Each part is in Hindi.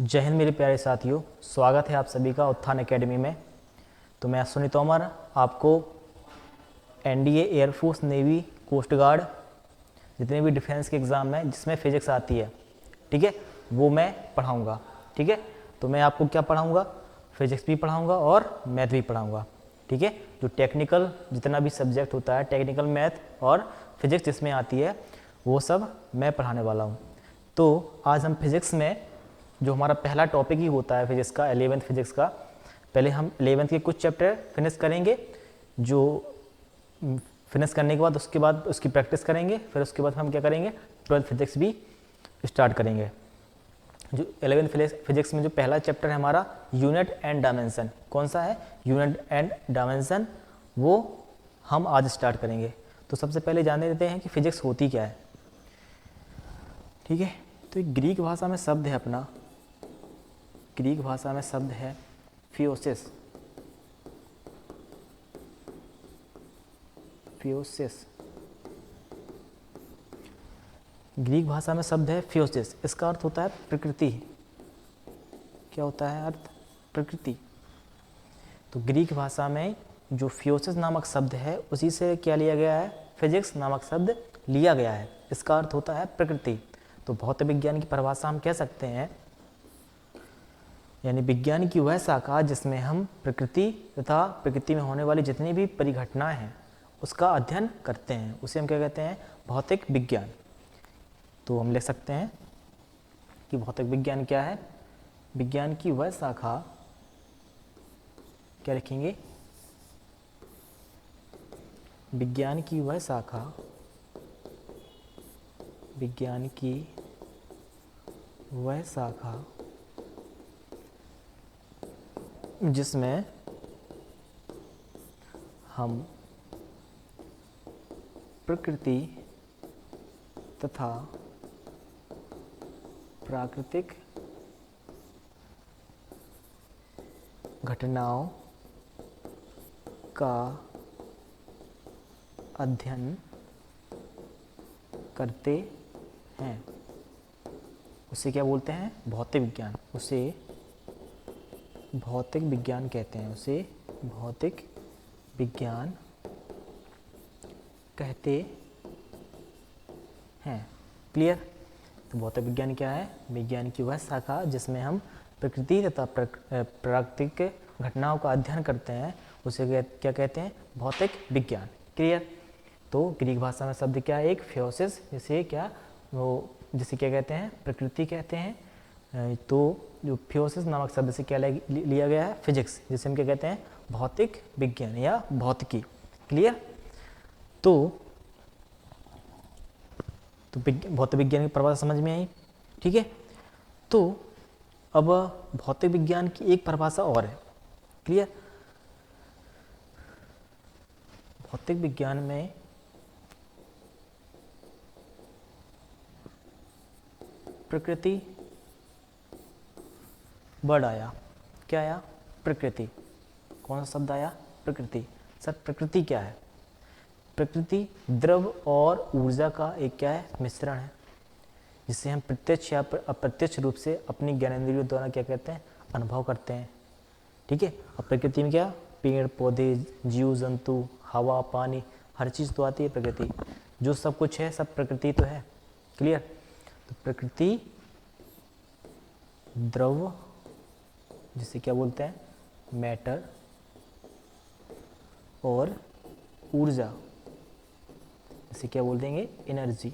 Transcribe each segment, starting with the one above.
जय हिंद मेरे प्यारे साथियों, स्वागत है आप सभी का उत्थान एकेडमी में। तो मैं अश्विनी तोमर आपको NDA, air force, navy, coast guard, जितने भी डिफेंस के एग्ज़ाम हैं जिसमें फिजिक्स आती है, ठीक है, वो मैं पढ़ाऊँगा। ठीक है, तो मैं आपको क्या पढ़ाऊँगा? फिजिक्स भी पढ़ाऊँगा और मैथ भी पढ़ाऊँगा। ठीक है, जो टेक्निकल जितना भी सब्जेक्ट होता है, टेक्निकल मैथ और फिजिक्स जिसमें आती है, वो सब मैं पढ़ाने वाला हूँ। तो आज हम फिजिक्स में जो हमारा पहला टॉपिक ही होता है फिजिक्स का, 11th फिजिक्स का, पहले हम 11th के कुछ चैप्टर फिनिश करेंगे। जो फिनिश करने के बाद उसके बाद उसकी प्रैक्टिस करेंगे, फिर उसके बाद हम क्या करेंगे, 12th फिजिक्स भी स्टार्ट करेंगे। जो 11th फिजिक्स में जो पहला चैप्टर है हमारा, यूनिट एंड डायमेंशन, कौन सा है? यूनिट एंड डायमेंशन, वो हम आज स्टार्ट करेंगे। तो सबसे पहले जान लेते हैं कि फिजिक्स होती क्या है। ठीक है, तो एक ग्रीक भाषा में शब्द है अपना, ग्रीक भाषा में शब्द है फियोसिस। फियोसिस ग्रीक भाषा में शब्द है फियोसिस। इसका अर्थ होता है प्रकृति। क्या होता है अर्थ? प्रकृति। तो ग्रीक भाषा में जो फियोसिस नामक शब्द है, उसी से क्या लिया गया है? फिजिक्स नामक शब्द लिया गया है। इसका अर्थ होता है प्रकृति। तो भौतिक विज्ञान की परिभाषा हम कह सकते हैं, यानी विज्ञान की वह शाखा जिसमें हम प्रकृति तथा प्रकृति में होने वाली जितनी भी परिघटनाएं हैं उसका अध्ययन करते हैं, उसे हम क्या कहते हैं? भौतिक विज्ञान। तो हम लिख सकते हैं कि भौतिक विज्ञान क्या है? विज्ञान की वह शाखा, क्या लिखेंगे? विज्ञान की वह शाखा, विज्ञान की वह शाखा जिसमें हम प्रकृति तथा प्राकृतिक घटनाओं का अध्ययन करते हैं, उसे क्या बोलते हैं? भौतिक विज्ञान। उसे भौतिक विज्ञान कहते हैं, उसे भौतिक विज्ञान कहते हैं। क्लियर? तो भौतिक विज्ञान क्या है? विज्ञान की वह शाखा जिसमें हम प्रकृति तथा प्राकृतिक घटनाओं का अध्ययन करते हैं, उसे क्या कहते हैं? भौतिक विज्ञान। क्लियर? तो ग्रीक भाषा में शब्द क्या है? एक फियोसिस, जिसे क्या कहते हैं? प्रकृति कहते हैं। तो जो फियोसिस नामक शब्द से क्या लिया गया है? फिजिक्स, जिसे हम क्या कहते हैं? भौतिक विज्ञान या भौतिकी। क्लियर? तो भौतिक विज्ञान की परिभाषा समझ में आई। ठीक है, तो अब भौतिक विज्ञान की एक परिभाषा और है। क्लियर? भौतिक विज्ञान में प्रकृति वर्ड आया। क्या आया? प्रकृति। कौन सा शब्द आया? प्रकृति। सर, प्रकृति क्या है? प्रकृति द्रव और ऊर्जा का एक क्या है? मिश्रण है, जिसे हम प्रत्यक्ष या अप्रत्यक्ष रूप से अपनी ज्ञानेंद्रियों द्वारा क्या कहते हैं? अनुभव करते हैं। ठीक है, अब प्रकृति में क्या? पेड़ पौधे, जीव जंतु, हवा, पानी, हर चीज़ तो आती है प्रकृति। जो सब कुछ है सब प्रकृति तो है। क्लियर? तो प्रकृति द्रव, जिसे क्या बोलते हैं? मैटर, और ऊर्जा, जिसे क्या बोल देंगे? एनर्जी।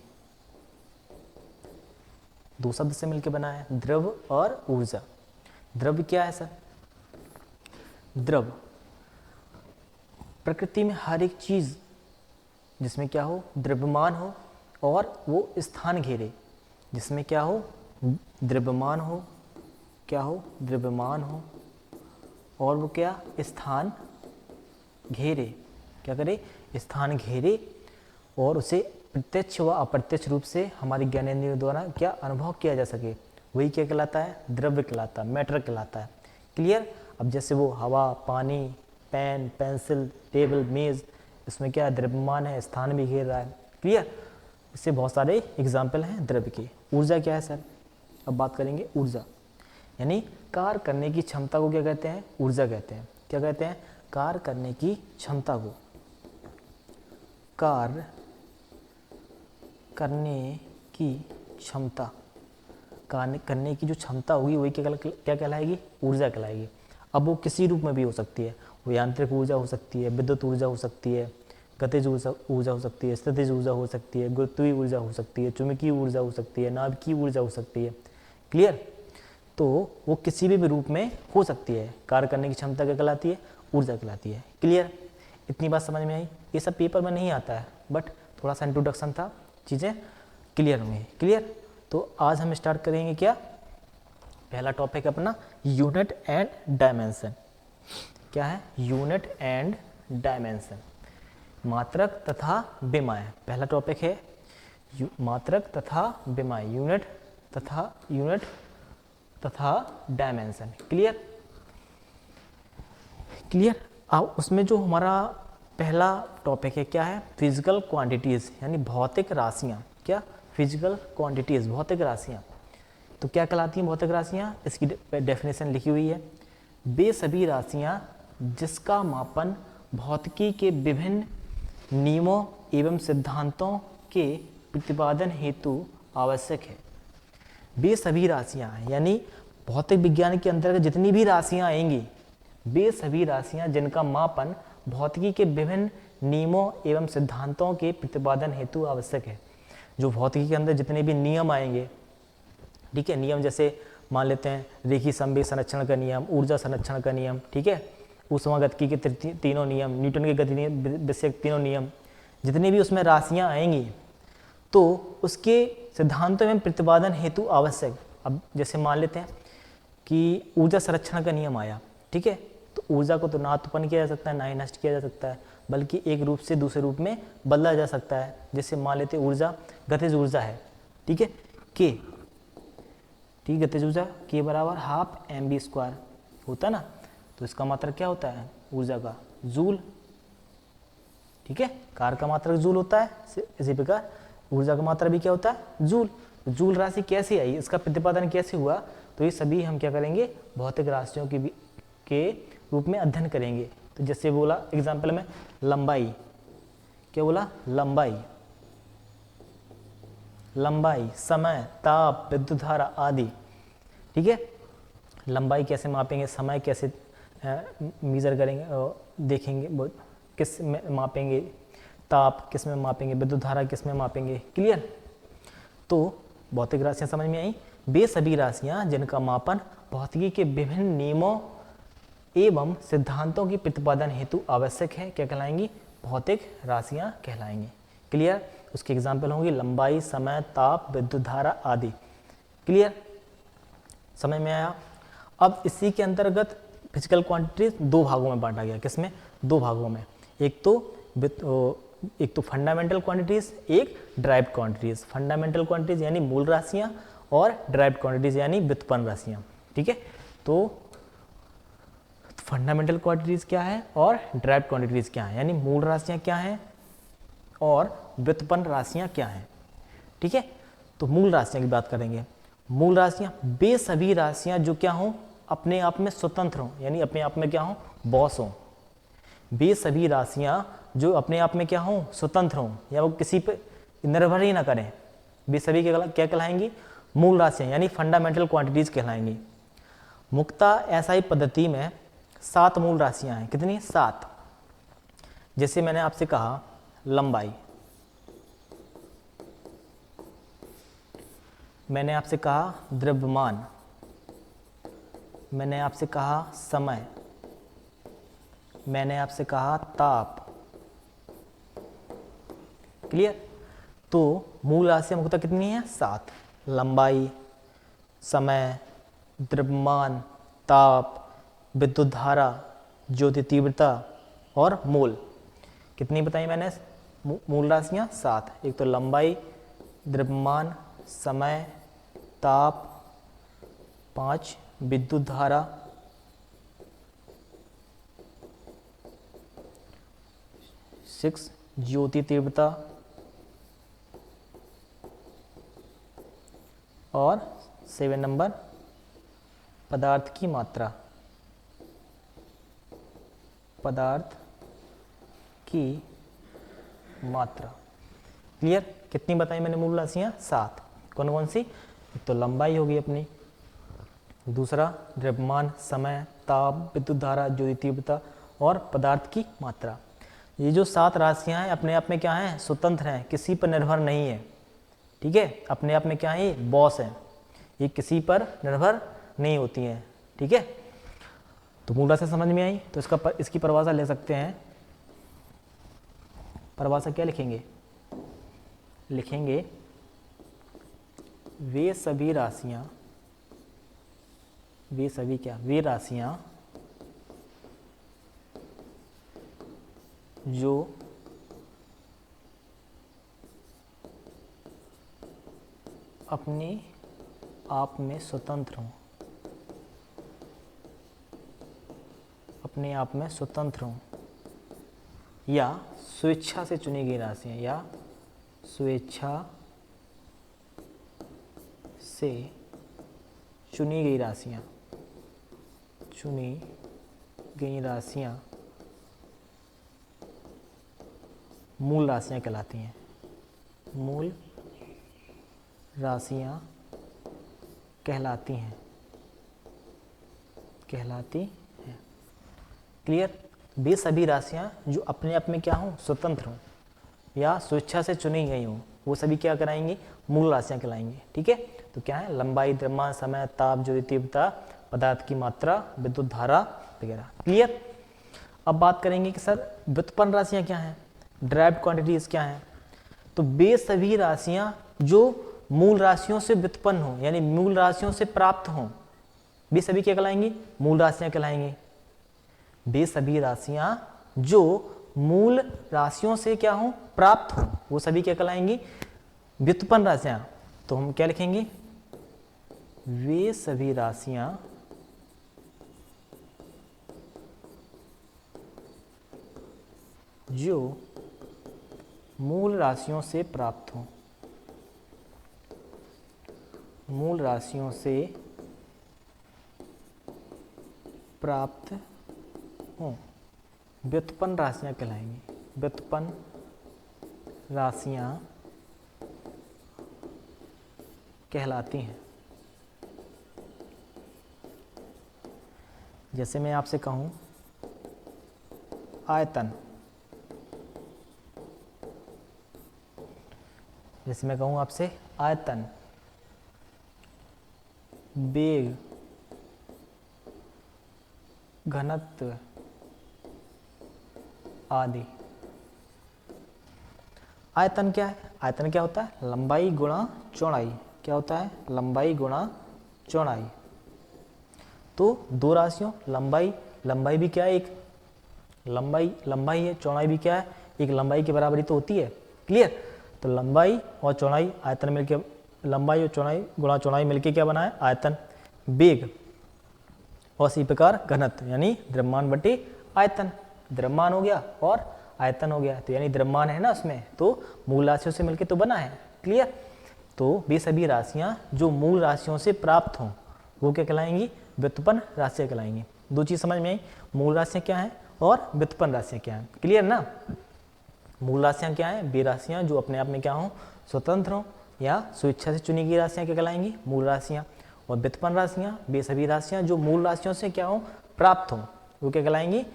दो शब्द से मिलकर बना है, द्रव और ऊर्जा। द्रव क्या है सर? द्रव प्रकृति में हर एक चीज जिसमें क्या हो? द्रव्यमान हो और वो स्थान घेरे, जिसमें क्या हो? द्रव्यमान हो। क्या हो? द्रव्यमान हो, और वो क्या? स्थान घेरे। क्या करे? स्थान घेरे, और उसे प्रत्यक्ष व अप्रत्यक्ष रूप से हमारी ज्ञानेंद्रियों द्वारा क्या अनुभव किया जा सके, वही क्या कहलाता है? द्रव्य कहलाता है, मैटर कहलाता है। क्लियर? अब जैसे वो हवा, पानी, पेन, पेंसिल, टेबल, मेज, इसमें क्या द्रव्यमान है, स्थान भी घेर रहा है। क्लियर? इससे बहुत सारे एग्जाम्पल हैं द्रव्य के। ऊर्जा क्या है सर? अब बात करेंगे ऊर्जा। यानी कार्य करने की क्षमता को क्या कहते हैं? ऊर्जा कहते हैं। क्या कहते हैं? कार्य करने की क्षमता को, कार्य करने की क्षमता, कार्य करने की जो क्षमता होगी वही क्या कहलाएगी? ऊर्जा कहलाएगी। अब वो किसी रूप में भी हो सकती है, वो यांत्रिक ऊर्जा हो सकती है, विद्युत ऊर्जा हो सकती है, गतिज ऊर्जा हो सकती है, स्थितिज ऊर्जा हो सकती है, गुरुत्वीय ऊर्जा हो सकती है, चुंबकीय ऊर्जा हो सकती है, नाभिकीय ऊर्जा हो सकती है। क्लियर? तो वो किसी भी रूप में हो सकती है। कार्य करने की क्षमता क्या कहलाती है? ऊर्जा कहलाती है। क्लियर? इतनी बात समझ में आई? ये सब पेपर में नहीं आता है, बट थोड़ा सा इंट्रोडक्शन था, चीज़ें क्लियर होंगी। क्लियर? तो आज हम स्टार्ट करेंगे क्या? पहला टॉपिक अपना यूनिट एंड डायमेंशन। क्या है? यूनिट एंड डायमेंशन, मात्रक तथा विमाय। पहला टॉपिक है मात्रक तथा विमाय, यूनिट तथा डायमेंशन। क्लियर? क्लियर? अब उसमें जो हमारा पहला टॉपिक है क्या है? फिजिकल क्वांटिटीज, यानी भौतिक राशियाँ। क्या? फिजिकल क्वांटिटीज, भौतिक राशियाँ। तो क्या कहलाती हैं भौतिक राशियाँ? इसकी डेफिनेशन लिखी हुई है। वे सभी राशियाँ जिसका मापन भौतिकी के विभिन्न नियमों एवं सिद्धांतों के प्रतिपादन हेतु आवश्यक है। वे सभी राशियाँ, यानी भौतिक विज्ञान के अंतर्गत जितनी भी राशियाँ आएंगी, वे सभी राशियाँ जिनका मापन भौतिकी के विभिन्न नियमों एवं सिद्धांतों के प्रतिपादन हेतु आवश्यक है। जो भौतिकी के अंदर जितने भी नियम आएंगे, ठीक है, नियम जैसे मान लेते हैं रेखीय संवेग संरक्षण का नियम, ऊर्जा संरक्षण का नियम, ठीक है, ऊष्मागतिकी के तीनों नियम, न्यूटन के गति विषय तीनों नियम, जितनी भी उसमें राशियाँ आएंगी तो उसके सिद्धांतों में प्रतिपादन हेतु आवश्यक। अब जैसे मान लेते हैं कि ऊर्जा संरक्षण का नियम आया, ठीक है, तो ऊर्जा को तो ना उत्पन्न किया जा सकता है ना ही नष्ट किया जा सकता है, बल्कि एक रूप से दूसरे रूप में बदला जा सकता है। जैसे मान लेते हैं ऊर्जा गतिज ऊर्जा है, ठीक है, के, ठीक, गतिज ऊर्जा के बराबर हाफ mv² होता है ना, तो इसका मात्रक क्या होता है ऊर्जा का? जूल। ठीक है, कार्य का मात्रक जूल होता है, इसी प्रकार ऊर्जा का मात्रा भी क्या होता है? जूल। जूल राशि कैसे आई, इसका प्रतिपादन कैसे हुआ? तो ये सभी हम क्या करेंगे? भौतिक राशियों के रूप में अध्ययन करेंगे। तो जैसे बोला एग्जाम्पल में लंबाई, क्या बोला? लंबाई, समय, ताप, विद्युत धारा आदि। ठीक है, लंबाई कैसे मापेंगे, समय कैसे मेजर करेंगे, देखेंगे किस में मापेंगे, ताप किस में मापेंगे, विद्युत धारा किस में मापेंगे। क्लियर? तो भौतिक राशियाँ समझ में आई। वे सभी राशियाँ जिनका मापन भौतिकी के विभिन्न नियमों एवं सिद्धांतों की प्रतिपादन हेतु आवश्यक है, क्या कहलाएंगी? भौतिक राशियाँ कहलाएंगी। क्लियर? उसके एग्जाम्पल होंगे लंबाई, समय, ताप, विद्युत धारा आदि। क्लियर? समझ में आया? अब इसी के अंतर्गत फिजिकल क्वांटिटीज दो भागों में बांटा गया। किसमें? दो भागों में। एक तो फंडामेंटल क्वांटिटीज, एक ड्राइव्ड क्वांटिटीज। फंडामेंटल क्वांटिटीज यानी मूल राशियाँ, और ड्राइव्ड क्वांटिटीज यानी व्युत्पन्न राशियाँ। ठीक है, तो फंडामेंटल क्वांटिटीज क्या है और ड्राइव्ड क्वांटिटीज क्या है, यानी मूल राशियाँ क्या हैं और व्युत्पन्न राशियाँ क्या हैं। ठीक है, तो मूल राशियाँ की बात करेंगे। मूल राशियाँ वे सभी राशियाँ जो क्या हों, अपने आप में स्वतंत्र हों, यानी अपने आप में क्या हों, बॉस हों। वे सभी राशियाँ जो अपने आप में क्या हों, स्वतंत्र हों, या वो किसी पे निर्भर ही ना करें, वे सभी क्या कहलाएंगी? मूल राशियाँ, यानी फंडामेंटल क्वांटिटीज कहलाएंगी। मुक्ता एसआई पद्धति में 7 मूल राशियाँ हैं। कितनी? 7। जैसे मैंने आपसे कहा लंबाई, मैंने आपसे कहा द्रव्यमान, मैंने आपसे कहा समय, मैंने आपसे कहा ताप। क्लियर? तो मूल राशियाँ मुख्यतः कितनी है? 7। लंबाई, समय, द्रव्यमान, ताप, विद्युत धारा, ज्योति तीव्रता और मोल। कितनी बताई मैंने मूल राशियाँ? 7। एक तो लंबाई, द्रव्यमान, समय, ताप, 5 विद्युत धारा, 6 ज्योति तीव्रता और 7 नंबर पदार्थ की मात्रा, पदार्थ की मात्रा। क्लियर? कितनी बताई मैंने मूल राशियां? 7। कौन कौन सी? एक तो लंबाई होगी अपनी, दूसरा द्रव्यमान, समय, ताप, विद्युत धारा, ज्योति तीव्रता और पदार्थ की मात्रा। ये जो 7 राशियां हैं अपने आप में क्या हैं? स्वतंत्र हैं, किसी पर निर्भर नहीं है। ठीक है, अपने आप में क्या है? ये बॉस है, ये किसी पर निर्भर नहीं होती हैं। ठीक है, तो मूल राशि समझ में आई। तो इसकी परिभाषा ले सकते हैं। परिभाषा क्या लिखेंगे? लिखेंगे वे सभी राशियां, वे सभी क्या? वे राशियां जो अपने आप में स्वतंत्र हों, अपने आप में स्वतंत्र हों, या स्वेच्छा से चुनी गई राशियां, या स्वेच्छा से चुनी गई राशियां, चुनी गई राशियां मूल राशियां कहलाती हैं। मूल राशियां कहलाती हैं, कहलाती हैं। क्लियर? वे सभी राशियां जो अपने आप में क्या हों? स्वतंत्र हों या स्वेच्छा से चुनी गई हों, वो सभी क्या कराएंगे? मूल राशियां कहलाएंगे। ठीक है, तो क्या है? लंबाई, द्रव्यमान, समय, ताप, ज्योति तीव्रता, पदार्थ की मात्रा, विद्युत धारा वगैरह। क्लियर? अब बात करेंगे कि सर व्युत्पन्न राशियां क्या हैं, ड्राइव्ड क्वांटिटीज क्या हैं। तो वे सभी राशियां जो मूल राशियों से व्युत्पन्न हो, यानी मूल राशियों से प्राप्त हों, वे सभी क्या कहलाएंगी? मूल राशियां कहलाएंगी। वे सभी राशियां जो मूल राशियों से क्या हो? प्राप्त हो, वो सभी क्या कहलाएंगी? व्युत्पन्न राशियां। तो हम क्या लिखेंगे? वे सभी राशियां जो मूल राशियों से प्राप्त हो, मूल राशियों से प्राप्त हो, व्युत्पन्न राशियां कहलाएंगी। व्युत्पन्न राशियां कहलाती हैं। जैसे मैं आपसे कहूं आयतन, जैसे मैं कहूं आपसे आयतन, वेग, घनत्व आदि। आयतन क्या है? आयतन क्या होता है? लंबाई गुणा चौड़ाई। क्या होता है? लंबाई गुणा चौड़ाई। तो दो राशियों, लंबाई भी क्या है? एक लंबाई है, चौड़ाई भी क्या है? एक लंबाई के बराबरी तो होती है। क्लियर? तो लंबाई और चौड़ाई, आयतन मिलकर, लंबाई और चौड़ाई गुणा चौड़ाई मिलकर क्या बना है? आयतन। वेग और इसी प्रकार घनत्व, यानी द्रव्यमान बटे आयतन। द्रव्यमान हो गया और आयतन हो गया, तो यानी द्रव्यमान है ना उसमें, तो मूल राशियों से मिलकर तो बना है। क्लियर? तो वे सभी राशियां जो मूल राशियों से प्राप्त हों, वो क्या कहलाएंगी? व्युत्पन्न राशियां कहलाएंगी। दो चीज समझ में आई, मूल राशियां क्या हैं और व्युत्पन्न राशियां क्या हैं। क्लियर ना? मूल राशियां क्या हैं? वे राशियां जो अपने आप में क्या हों? स्वतंत्र हों या स्वेच्छा से चुनी गई राशियां क्या कहलाएंगी? मूल राशियां। और व्युत्पन्न राशियां वे सभी राशियां जो मूल राशियों से क्या हों? प्राप्त हों, वो क्या कहलाएंगी?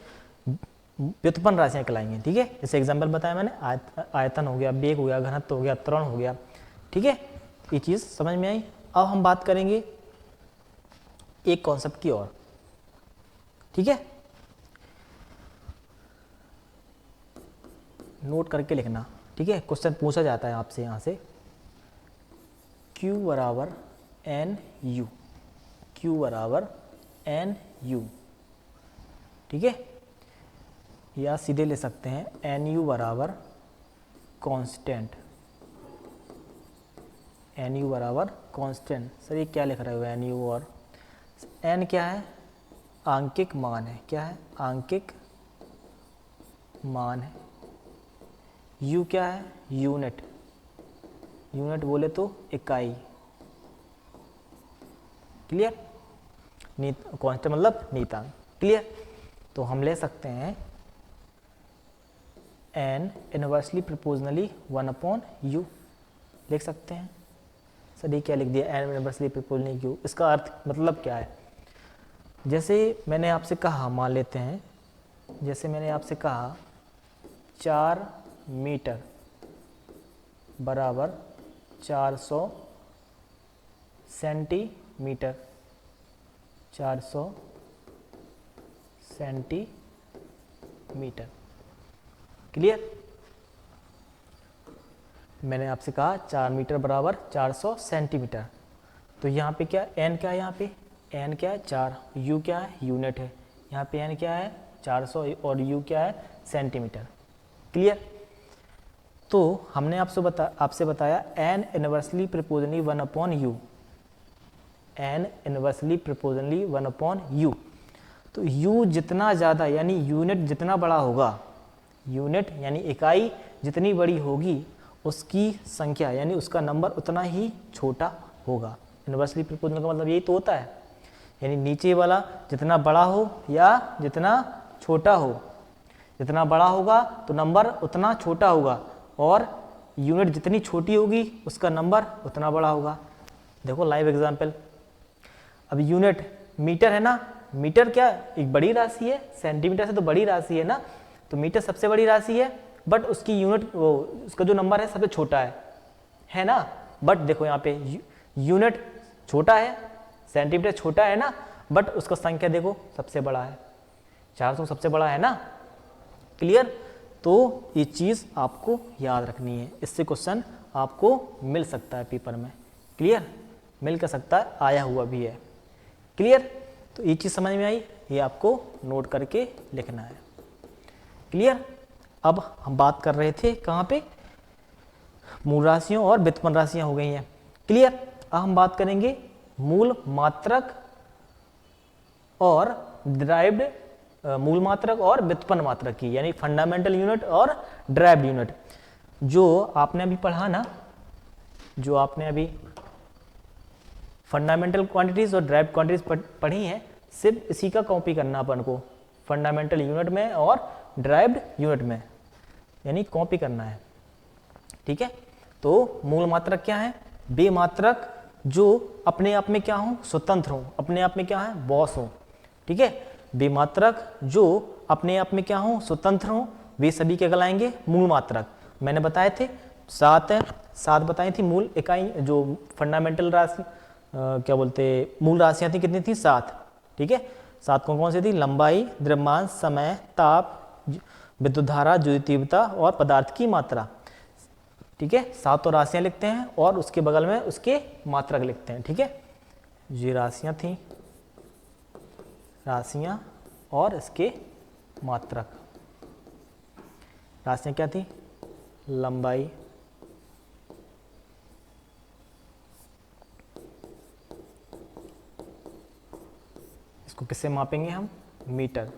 व्युत्पन्न राशियां कहलाएंगी। ठीक है, जैसे एग्जाम्पल बताया मैंने, आयतन हो गया, वेग हो गया, घनत्व हो गया, त्वरण हो गया। ठीक है, ये चीज समझ में आई। अब हम बात करेंगे एक कॉन्सेप्ट की और। ठीक है, नोट करके लिखना। ठीक है, क्वेश्चन पूछा जाता है आपसे यहां से, Q बराबर एन यू, Q बराबर एन यू। ठीक है, या सीधे ले सकते हैं एन यू बराबर कांस्टेंट, एन यू बराबर कांस्टेंट। सर ये क्या लिख रहे हो एन यू? और एन क्या है? आंकिक मान है। क्या है? आंकिक मान है। यू क्या है? यूनिट, यूनिट बोले तो इकाई। क्लियर? कांस्टेंट मतलब नियतांक। क्लियर? तो हम ले सकते हैं n इनवर्सली प्रोपोर्शनली 1/u लिख सकते हैं। सर ये क्या लिख दिया, n इनवर्सली प्रोपोर्शनली u, इसका अर्थ मतलब क्या है? जैसे मैंने आपसे कहा, मान लेते हैं जैसे मैंने आपसे कहा 4 मीटर बराबर 400 सेंटीमीटर, 400 सेंटीमीटर। क्लियर? मैंने आपसे कहा 4 मीटर बराबर 400 सेंटीमीटर। तो यहाँ पे क्या n क्या है, यहाँ पे n क्या है 4, u क्या है यूनिट है, यहाँ पे n क्या है 400 और u क्या है सेंटीमीटर। क्लियर? तो हमने आपसे बताया n inversely proportionally 1/u, n inversely proportionally 1/u। तो u जितना ज़्यादा यानी यूनिट जितना बड़ा होगा, यूनिट यानी इकाई जितनी बड़ी होगी उसकी संख्या यानी उसका नंबर उतना ही छोटा होगा। इनवर्सली प्रोपोर्शनल का मतलब यही तो होता है, यानी नीचे वाला जितना बड़ा हो या जितना छोटा हो, जितना बड़ा होगा तो नंबर उतना छोटा होगा और यूनिट जितनी छोटी होगी उसका नंबर उतना बड़ा होगा। देखो लाइव एग्जांपल, अब यूनिट मीटर है ना, मीटर क्या एक बड़ी राशि है, सेंटीमीटर से तो बड़ी राशि है ना, तो मीटर सबसे बड़ी राशि है बट उसकी यूनिट उसका जो नंबर है सबसे छोटा है ना। बट देखो यहाँ पे यूनिट छोटा है, सेंटीमीटर छोटा है ना, बट उसका संख्या देखो सबसे बड़ा है, 400 सबसे बड़ा है ना। क्लियर? तो ये चीज़ आपको याद रखनी है, इससे क्वेश्चन आपको मिल सकता है पेपर में। क्लियर? मिल कर सकता है, आया हुआ भी है। क्लियर? तो ये चीज़ समझ में आई, ये आपको नोट करके लिखना है। क्लियर? अब हम बात कर रहे थे कहाँ पे, मूल राशियों और व्युत्पन्न राशियाँ हो गई हैं। क्लियर? अब हम बात करेंगे मूल मात्रक और डिराइव्ड, मूल मात्रक और व्युत्पन्न मात्रक की, यानी फंडामेंटल यूनिट और डिराइव्ड यूनिट। जो आपने अभी पढ़ा ना, जो आपने अभी फंडामेंटल क्वांटिटीज और डिराइव्ड क्वांटिटीज पढ़ी हैं, सिर्फ इसी का कॉपी करना अपन को, फंडामेंटल यूनिट में और डिराइव्ड यूनिट में, यानी कॉपी करना है। ठीक है? तो मूल मात्रक क्या है? वे मात्रक जो अपने आप में क्या हो, स्वतंत्र हो, अपने आप में क्या है, बॉस हो। ठीक है? वे मात्रक जो अपने आप में क्या हो, स्वतंत्र हो, वे सभी क्या कहलाएंगे, मूल मात्रक। मैंने बताए थे 7 बताई थी मूल इकाई, जो फंडामेंटल राशि क्या बोलते मूल राशियाँ थी, कितनी थी 7। ठीक है? 7 कौन कौन सी थी? लंबाई, द्रव्यमान, समय, ताप, विद्युत धारा, ज्योति तीव्रता और पदार्थ की मात्रा। ठीक है? 7 राशियाँ लिखते हैं और उसके बगल में उसके मात्रक लिखते हैं। ठीक है? ये राशियाँ थी, राशियाँ और इसके मात्रक। राशियाँ क्या थी? लंबाई, इसको किससे मापेंगे हम? मीटर।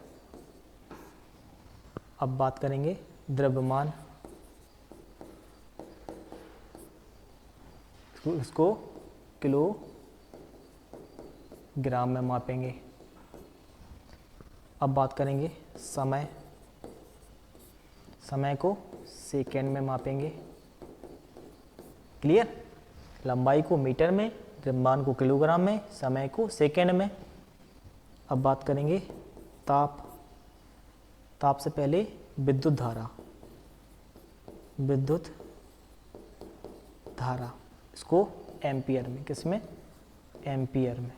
अब बात करेंगे द्रव्यमान, इसको किलोग्राम में मापेंगे। अब बात करेंगे समय, समय को सेकेंड में मापेंगे। क्लियर? लंबाई को मीटर में, द्रव्यमान को किलोग्राम में, समय को सेकेंड में। अब बात करेंगे ताप, ताप से पहले विद्युत धारा, विद्युत धारा, इसको एम्पियर में, किसमें? एम्पियर में।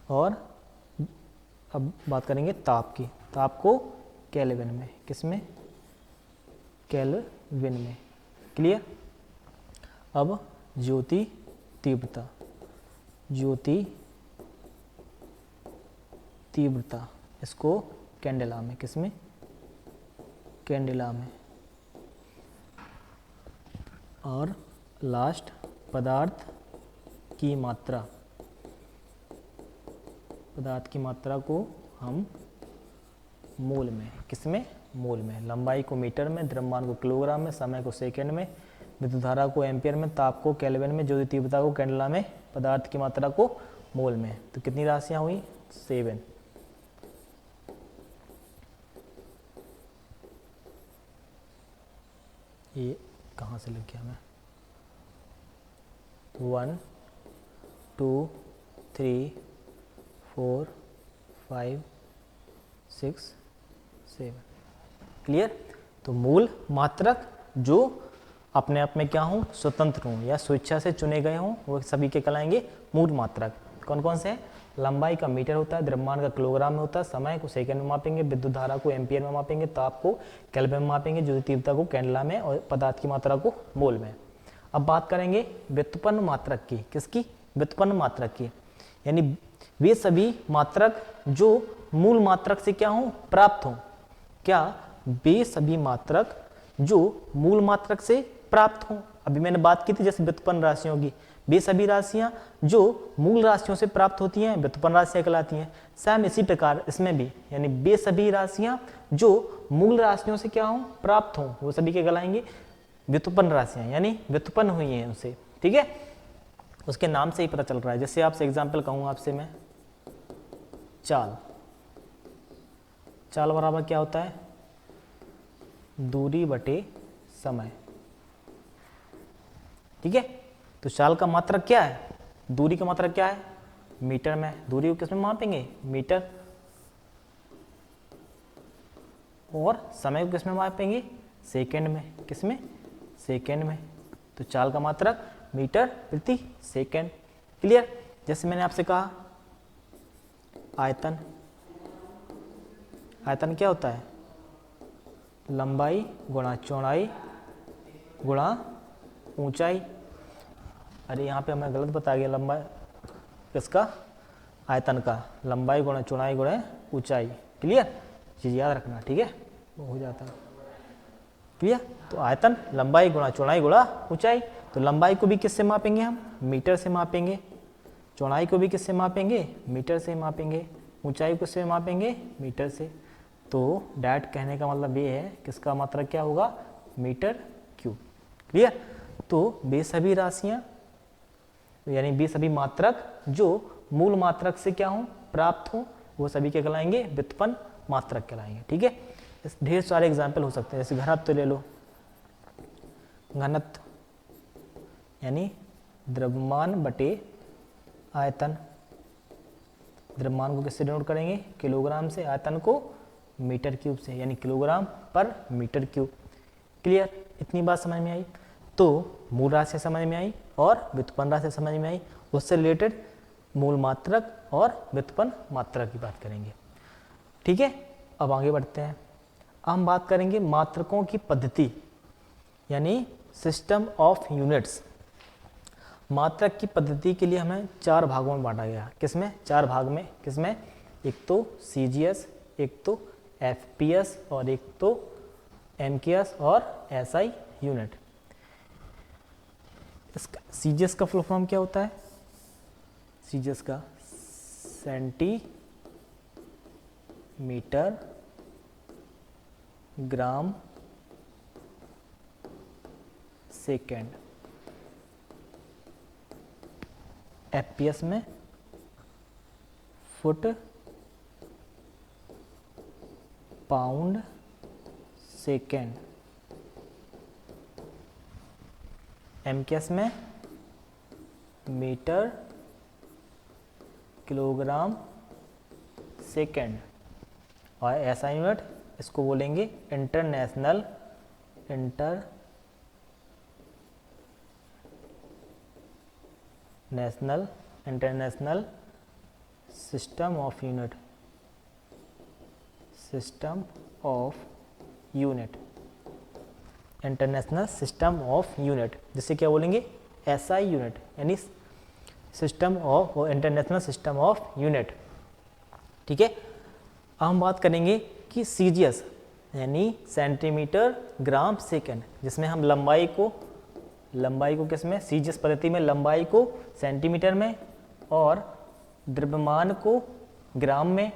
और अब बात करेंगे ताप की, ताप को केल्विन में, किसमें? केल्विन में। क्लियर? अब ज्योति तीव्रता, ज्योति तीव्रता, इसको कैंडेला में, किसमें? कैंडेला में। और लास्ट पदार्थ की मात्रा, पदार्थ की मात्रा को हम मोल में, किसमें? मोल में। लंबाई को मीटर में, द्रव्यमान को किलोग्राम में, समय को सेकंड में, विद्युत धारा को एम्पियर में, ताप को केल्विन में, ज्योति तीव्रता को कैंडेला में, पदार्थ की मात्रा को मोल में। तो कितनी राशियां हुई? 7। ये कहाँ से लिख गया मैं? 1 2 3 4 5 6 7। क्लियर? तो मूल मात्रक जो अपने आप में क्या हों, स्वतंत्र हों या स्वेच्छा से चुने गए हों, वो सभी के कहलाएंगे मूल मात्रक। कौन कौन से हैं? लंबाई का मीटर होता है, द्रव्यमान का किलोग्राम में होता है, समय को सेकंड में मापेंगे, विद्युत धारा को एम्पियर में मापेंगे, ताप को केल्विन में मापेंगे, ज्योति तीव्रता को कैंडला में और पदार्थ की मात्रा को मोल में। अब बात करेंगे व्युत्पन्न मात्रक की। किसकी? व्युत्पन्न मात्रक की। यानी वे सभी मात्रक जो मूल मात्रक से क्या हों, प्राप्त हों। क्या? वे सभी मात्रक जो मूल मात्रक से प्राप्त हों। अभी मैंने बात की थी जैसे व्युत्पन्न राशियों की, वे सभी राशियां जो मूल राशियों से प्राप्त होती हैं व्युत्पन्न राशियां कहलाती हैं। सेम इसी प्रकार इसमें भी, यानी वे सभी राशियां जो मूल राशियों से क्या हों, प्राप्त हों, वो सभी के कहलाएंगे व्युत्पन्न राशियां, यानी व्युत्पन्न हुई हैं उनसे। ठीक है, उसके नाम से ही पता चल रहा है। जैसे आपसे एग्जाम्पल कहूँ आपसे मैं, चाल। चाल बराबर क्या होता है? दूरी बटे समय। ठीक है, तो चाल का मात्रक क्या है? दूरी का मात्रक क्या है? मीटर में। दूरी को किसमें मापेंगे? मीटर। और समय को किसमें मापेंगे? सेकंड में। किसमें? सेकंड में। तो चाल का मात्रक मीटर प्रति सेकंड। क्लियर? जैसे मैंने आपसे कहा आयतन। आयतन क्या होता है? लंबाई गुणा चौड़ाई गुणा ऊंचाई। अरे यहाँ पे हमें गलत बता गया, लंबाई किसका? आयतन का। लंबाई गुणा चौड़ाई गुणा ऊंचाई। क्लियर? चीज याद रखना, ठीक है, वो हो जाता है। क्लियर? तो आयतन लंबाई गुणा चौड़ाई गुणा ऊंचाई। तो लंबाई को भी किससे मापेंगे हम? मीटर से मापेंगे। चौड़ाई को भी किससे मापेंगे? मीटर से मापेंगे। ऊंचाई को किससे मापेंगे? मीटर से। तो डैट कहने का मतलब ये है, किसका मात्रक क्या होगा? Metre cube. क्लियर? तो वे सभी राशियां यानी वे सभी मात्रक जो मूल मात्रक से क्या हों, प्राप्त हों, वो सभी के कहलाएंगे व्युत्पन्न मात्रक कहलाएंगे। ठीक है, इस ढेर सारे एग्जाम्पल हो सकते हैं। जैसे घनत्व ले लो। घनत्व यानी द्रव्यमान बटे आयतन। द्रव्यमान को किससे डिनोट करेंगे? किलोग्राम से। आयतन को मीटर क्यूब से, यानी किलोग्राम पर मीटर क्यूब। क्लियर? इतनी बात समझ में आई? तो मूल राशि समझ में आई और व्युत्पन्न राशि समझ में आई। उससे रिलेटेड मूल मात्रक और व्युत्पन्न मात्रक की बात करेंगे। ठीक है, अब आगे बढ़ते हैं। हम बात करेंगे मात्रकों की पद्धति, यानी सिस्टम ऑफ यूनिट्स। मात्रक की पद्धति के लिए हमें 4 भागों में बांटा गया। किसमें? 4 भाग में। किसमें? एक तो सीजीएस, एक तो एफपीएस और एक तो एमकेएस और एसआई यूनिट। इसका सीजीएस का फुल फॉर्म क्या होता है? सीजीएस का सेंटीमीटर ग्राम सेकेंड। एफपीएस में फुट पाउंड सेकेंड। एमकेएस में मीटर किलोग्राम सेकेंड। और ऐसा यूनिट इसको बोलेंगे international international system of unit. System of unit, international system of unit, जिसे क्या बोलेंगे? एसआई यूनिट, यानी system of international system of unit. ठीक है, अब हम बात करेंगे कि सीजीएस यानी सेंटीमीटर ग्राम सेकेंड, जिसमें हम लंबाई को किसमें? सीजीएस पद्धति में लंबाई को सेंटीमीटर में और द्रव्यमान को ग्राम में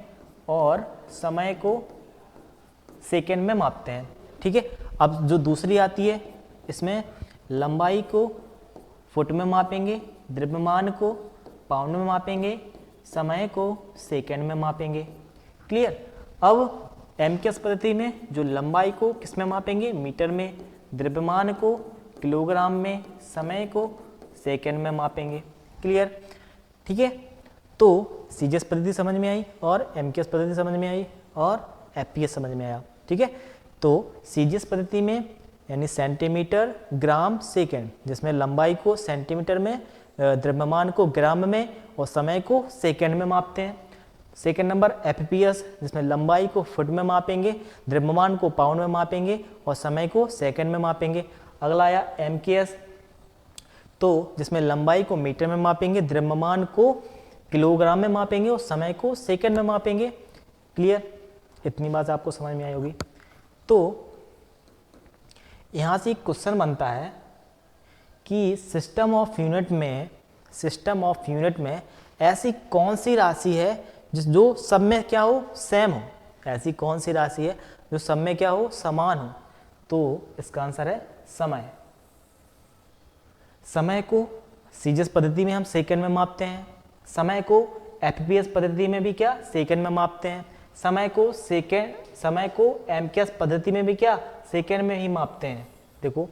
और समय को सेकेंड में मापते हैं। ठीक है, अब जो दूसरी आती है इसमें लंबाई को फुट में मापेंगे, द्रव्यमान को पाउंड में मापेंगे, समय को सेकंड में मापेंगे। क्लियर। अब एमकेएस पद्धति में जो लंबाई को किस में मापेंगे, मीटर में, द्रव्यमान को किलोग्राम में, समय को सेकंड में मापेंगे। क्लियर। ठीक है, तो सीजीएस पद्धति समझ में आई और एमकेएस पद्धति समझ में आई और एफपीएस समझ में आया। ठीक है, तो सीजीएस पद्धति में यानी सेंटीमीटर ग्राम सेकंड, जिसमें लंबाई को सेंटीमीटर में, द्रव्यमान को ग्राम में और समय को सेकंड में मापते हैं। सेकंड नंबर एफपीएस, जिसमें लंबाई को फुट में मापेंगे, द्रव्यमान को पाउंड में मापेंगे और समय को सेकंड में मापेंगे। अगला आया एमकेएस, तो जिसमें लंबाई को मीटर में मापेंगे, द्रव्यमान को किलोग्राम में मापेंगे और समय को सेकंड में मापेंगे। क्लियर, इतनी बात आपको समझ में आई होगी। तो यहाँ से एक क्वेश्चन बनता है कि सिस्टम ऑफ यूनिट में ऐसी कौन सी राशि है जो सब में क्या हो, सेम हो। ऐसी कौन सी राशि है जो सब में क्या हो, समान हो। तो इसका आंसर है समय। समय को सीजीएस पद्धति में हम सेकंड में मापते हैं, समय को एफपीएस पद्धति में भी क्या, सेकंड में मापते हैं, समय को एमकेएस पद्धति में भी क्या, सेकंड में ही मापते हैं। देखो,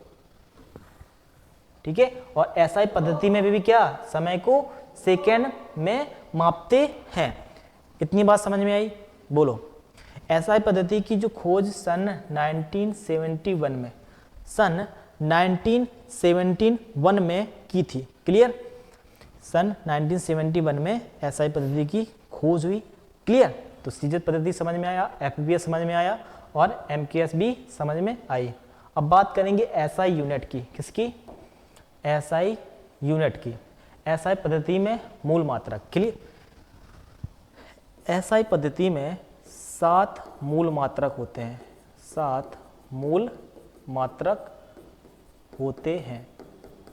ठीक है, और एसआई पद्धति में भी क्या, समय को सेकंड में मापते हैं। इतनी बात समझ में आई। बोलो, एसआई पद्धति की जो खोज सन 1971 में की थी। क्लियर, सन 1971 में एसआई पद्धति की खोज हुई। क्लियर, तो सीजीएस पद्धति समझ में आया, एफपीएस समझ में आया और एमकेएस भी समझ में आई। अब बात करेंगे एसआई यूनिट की। किसकी, एसआई यूनिट की। एसआई पद्धति में मूल मात्रक। क्लियर, एसआई पद्धति में 7 मूल मात्रक होते हैं। 7 मूल मात्रक होते हैं।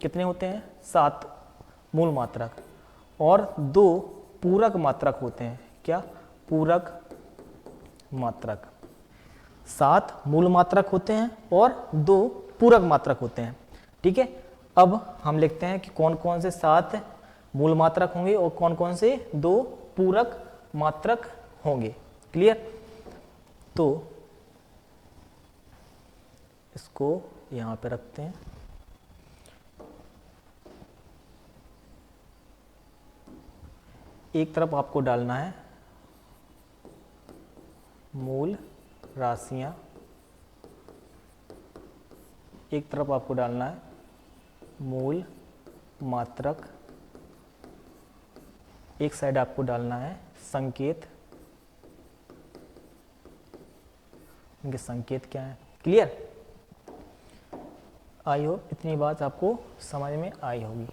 कितने होते हैं, 7 मूल मात्रक और 2 पूरक मात्रक होते हैं। क्या, पूरक मात्रक। 7 मूल मात्रक होते हैं और 2 पूरक मात्रक होते हैं। ठीक है, अब हम लिखते हैं कि कौन कौन से 7 मूल मात्रक होंगे और कौन कौन से 2 पूरक मात्रक होंगे। क्लियर, तो इसको यहां पे रखते हैं। एक तरफ आपको डालना है मूल राशियां, एक तरफ आपको डालना है मूल मात्रक, एक साइड आपको डालना है संकेत। इनके संकेत क्या है। क्लियर, आई होप इतनी बात आपको समझ में आई होगी।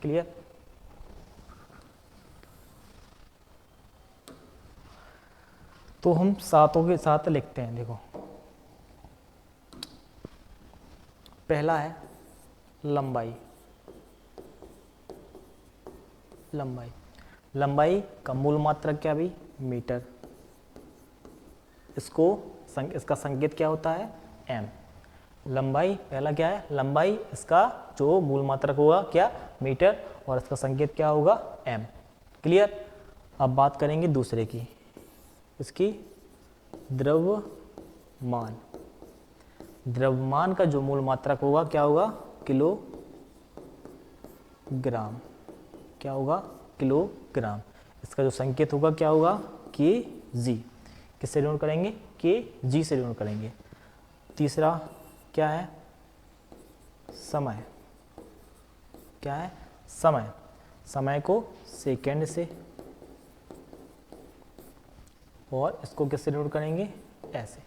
क्लियर, तो हम सातों के साथ लिखते हैं। देखो, पहला है लंबाई। लंबाई का मूल मात्रक क्या भी, मीटर। इसका संकेत क्या होता है, एम। लंबाई पहला क्या है, लंबाई, इसका जो मूल मात्रक होगा क्या, मीटर, और इसका संकेत क्या होगा, एम। क्लियर, अब बात करेंगे दूसरे की, इसकी द्रव्यमान। द्रव्यमान का जो मूल मात्रक होगा क्या होगा, किलोग्राम। क्या होगा, किलोग्राम। इसका जो संकेत होगा क्या होगा, के जी। किससे डिनोट करेंगे, के जी से डिनोट करेंगे। तीसरा क्या है, समय। क्या है, समय। समय को सेकंड से, और इसको किससे डिनोट करेंगे, ऐसे।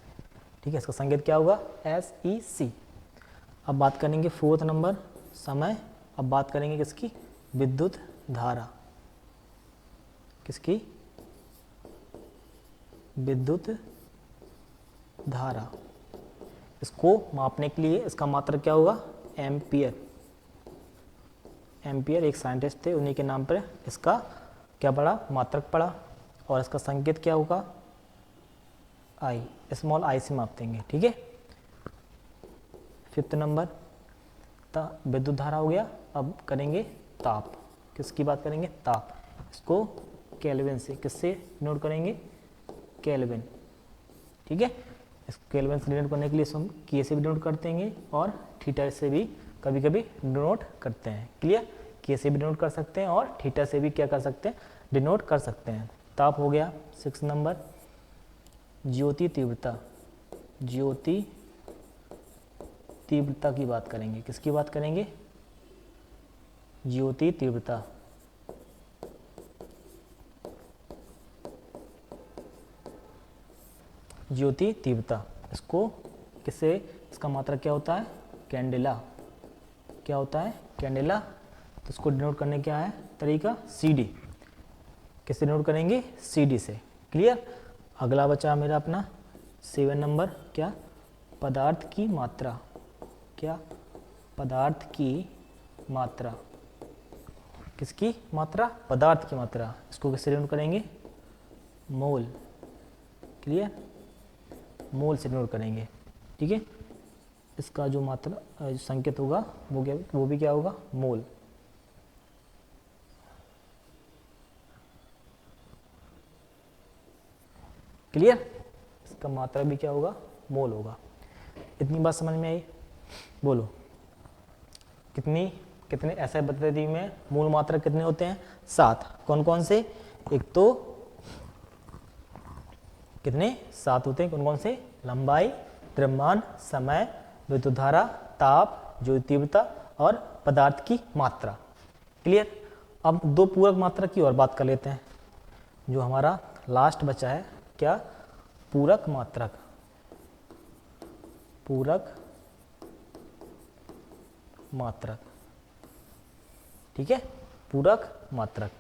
ठीक है, इसका संकेत क्या होगा, SEC। अब बात करेंगे 4th नंबर, समय। अब बात करेंगे किसकी, विद्युत धारा। किसकी, विद्युत धारा। इसको मापने के लिए इसका मात्रक क्या होगा, एम्पियर। एम्पियर एक साइंटिस्ट थे, उन्हीं के नाम पर इसका क्या पड़ा, मात्रक पड़ा। और इसका संकेत क्या होगा, आई, स्मॉल आई से माप देंगे, ठीक है। 5th नंबर विद्युत धारा हो गया। अब करेंगे ताप, किसकी बात करेंगे, ताप। इसको केल्विन से, किससे नोट करेंगे, केल्विन, ठीक है। इसको केल्विन से डिनोट करने के लिए हम के से भी डिनोट करते हैं और थीटा से भी कभी कभी डिनोट करते हैं, क्लियर। के से भी डिनोट कर सकते हैं और थीटा से भी क्या कर सकते हैं, डिनोट कर सकते हैं। ताप हो गया। 6 नंबर ज्योति तीव्रता, ज्योति तीव्रता की बात करेंगे, किसकी बात करेंगे, ज्योति तीव्रता। ज्योति तीव्रता, इसको किससे, इसका मात्रा क्या होता है, कैंडेला, क्या होता है, कैंडेला। तो इसको डिनोट करने क्या है तरीका, सी डी, किससे डिनोट करेंगे, सी डी से, क्लियर। अगला बचा मेरा अपना 7 नंबर, क्या, पदार्थ की मात्रा, क्या, पदार्थ की मात्रा, किसकी मात्रा, पदार्थ की मात्रा। इसको किससे डिनोट करेंगे, मोल, क्लियर, मोल से डिनोट करेंगे, ठीक है। इसका जो मात्रा जो संकेत होगा वो भी क्या होगा, मोल। क्लियर, इसका मात्रा भी क्या होगा, मोल होगा। इतनी बात समझ में आई, बोलो कितने ऐसे पद्धति में मूल मात्रा कितने होते हैं, 7। कौन कौन से, एक तो कितने 7 होते हैं, कौन कौन से, लंबाई, द्रव्यमान, समय, विद्युत धारा, ताप, ज्योति तीव्रता और पदार्थ की मात्रा, क्लियर। अब 2 पूरक मात्रा की और बात कर लेते हैं, जो हमारा लास्ट बचा है, क्या, पूरक मात्रक, पूरक मात्रक, ठीक है। पूरक मात्रक,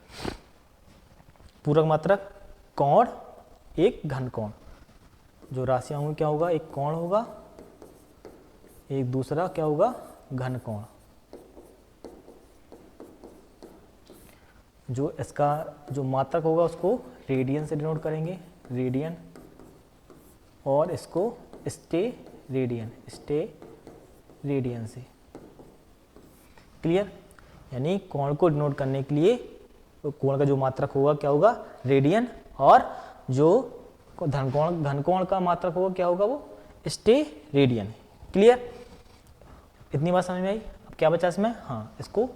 पूरक मात्रक कोण, एक घन कोण, जो राशियां होंगी क्या होगा, एक कोण होगा, एक दूसरा क्या होगा, घन कोण। जो इसका जो मात्रक होगा उसको रेडियन से डिनोट करेंगे, रेडियन, और इसको स्टे रेडियन से, क्लियर। यानी कोण को डिनोट करने के लिए कोण का जो मात्रक होगा क्या होगा, रेडियन, और जो घन कोण का मात्रक होगा क्या होगा, वो स्टे रेडियन, क्लियर। इतनी बात समझ में आई। अब क्या बचा इसमें, हाँ, इसको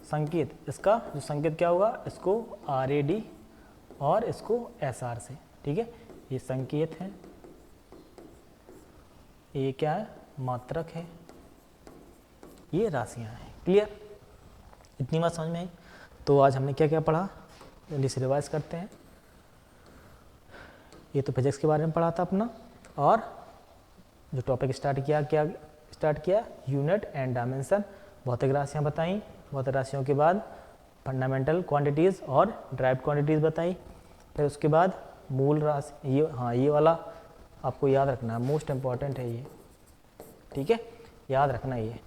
संकेत, इसका जो संकेत क्या होगा, इसको RAD और इसको SR से, ठीक है। ये संकेत है, ये क्या है, मात्रक है, ये राशियां हैं, क्लियर। इतनी बात समझ में आई। तो आज हमने क्या क्या पढ़ा, जल्दी से रिवाइज करते हैं। ये तो फिजिक्स के बारे में पढ़ा था अपना, और जो टॉपिक स्टार्ट किया यूनिट एंड डायमेंशन, भौतिक राशियाँ बताई, भौतिक राशियों के बाद फंडामेंटल क्वांटिटीज़ और ड्राइव क्वांटिटीज़ बताई, फिर उसके बाद मूल राशि, ये हाँ ये वाला आपको याद रखना है, मोस्ट इम्पॉर्टेंट है ये, ठीक है, याद रखना ये,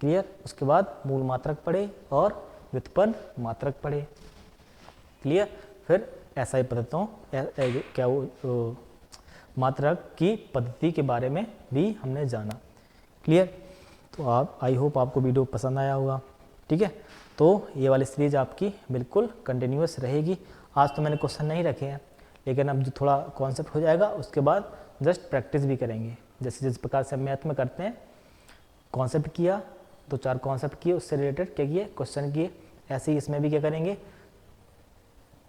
क्लियर। उसके बाद मूल मात्रक पढ़े और व्युत्पन्न मात्रक पढ़े, क्लियर। फिर SI पद्धतियों क्या वो मात्रक की पद्धति के बारे में भी हमने जाना, क्लियर। तो आप आई होप आपको वीडियो पसंद आया होगा, ठीक है। तो ये वाली सीरीज आपकी बिल्कुल कंटिन्यूअस रहेगी। आज तो मैंने क्वेश्चन नहीं रखे हैं, लेकिन अब जो थोड़ा कॉन्सेप्ट हो जाएगा उसके बाद जस्ट प्रैक्टिस भी करेंगे, जैसे जिस प्रकार से मैथ में करते हैं, कॉन्सेप्ट किया, 2-4 कॉन्सेप्ट किए, उससे रिलेटेड क्या किए, क्वेश्चन किए, ऐसे ही इसमें भी क्या करेंगे,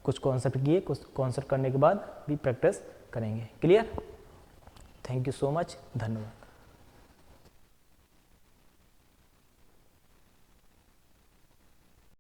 कुछ कॉन्सेप्ट किए, कुछ कॉन्सेप्ट करने के बाद भी प्रैक्टिस करेंगे, clear. Thank you so much, धन्यवाद।